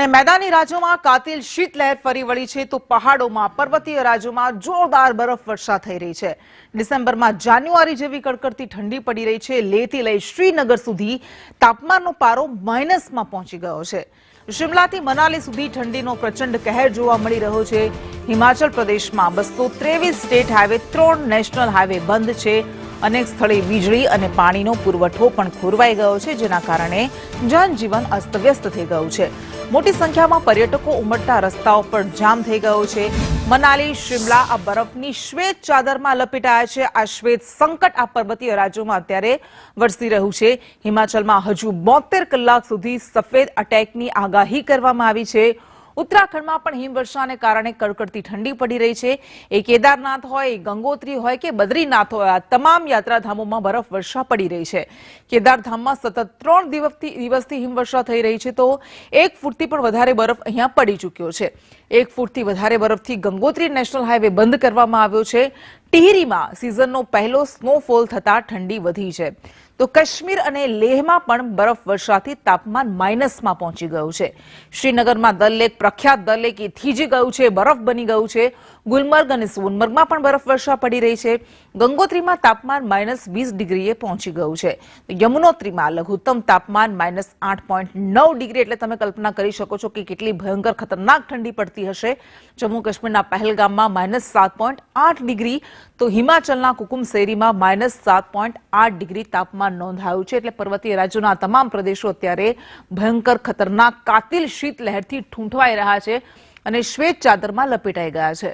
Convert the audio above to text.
અને મેદાની રાજ્યોમાં કાતિલ શીતલહેર ફરી વળી છે તો પહાડોમાં પર્વતીય રાજ્યોમાં જોરદાર બરફવર્ષા થઈ રહી છે। ડિસેમ્બરમાં જાન્યુઆરી જેવી કડકડતી ઠંડી પડી રહી છે। લેહથી લઈ શ્રીનગર સુધી તાપમાનનો પારો માઇનસમાં પહોંચી ગયો છે। शिमलाથી મનાલી સુધી ઠંડીનો પ્રચંડ કહેર જોવા મળી રહ્યો છે। હિમાચલ પ્રદેશમાં 223 સ્ટેટ હાઈવે 3 નેશનલ હાઈવે બંધ છે। અનેક સ્થળે વીજળી અને પાણીનો પુરવઠો પણ ખોરવાઈ ગયો છે, જેના કારણે જનજીવન અસ્તવ્યસ્ત થઈ ગયું છે। મોટી સંખ્યામાં પર્યટકો ઉમટતા રસ્તાઓ પર જામ થઈ ગયો છે। મનાલી શિમલા આ બરફની શ્વેત ચાદરમાં લપેટાયા છે। આ શ્વેત સંકટ આ પર્વતીય રાજ્યોમાં અત્યારે વરસી રહ્યું છે। હિમાચલમાં હજુ 72 કલાક સુધી સફેદ અટેકની આગાહી કરવામાં આવી છે। ઉત્તરાખંડમાં પણ હિમવર્ષાને કારણે કડકડતી ઠંડી પડી રહી છે। એ કેદારનાથ હોય, ગંગોત્રી હોય કે બદ્રીનાથ હોય, આ તમામ યાત્રાધામોમાં બરફવર્ષા પડી રહી છે। કેદારધામમાં સતત 3 દિવસથી હિમવર્ષા થઈ રહી છે, તો 1 ફૂટથી પણ વધારે બરફ અહીંયા પડી ચૂક્યો છે। 1 ફૂટથી વધારે બરફથી ગંગોત્રી નેશનલ હાઈવે બંધ કરવામાં આવ્યો છે। ટિહરીમાં સિઝનનો પહેલો સ્નોફોલ થતા ઠંડી વધી છે, તો કાશ્મીર અને લેહમાં પણ બરફવર્ષાથી તાપમાન માઇનસમાં પહોંચી ગયું છે। શ્રીનગરમાં દલ લેક, પ્રખ્યાત દલ લેક, એ થીજી ગયું છે, બરફ બની ગયું છે। ગુલમર્ગ અને સોનમર્ગમાં પણ બરફવર્ષા પડી રહી છે। ગંગોત્રીમાં તાપમાન -20 ડિગ્રીએ પહોંચી ગયું છે। યમુનોત્રીમાં લઘુત્તમ તાપમાન -8.9 ડિગ્રી, એટલે તમે કલ્પના કરી શકો છો કે કેટલી ભયંકર ખતરનાક ઠંડી પડતી હશે। જમ્મુ કાશ્મીરના પહેલગામમાં -7.8 ડિગ્રી, તો હિમાચલના કુકુમસેરીમાં -7.8 ડિગ્રી તાપમાન નોંધાયું છે। એટલે પર્વતીય રાજ્યોના તમામ પ્રદેશો અત્યારે ભયંકર ખતરનાક કાતિલ શીતલહેરથી ઠૂંઠવાઈ રહ્યા છે અને શ્વેત ચાદરમાં લપેટાઈ ગયા છે।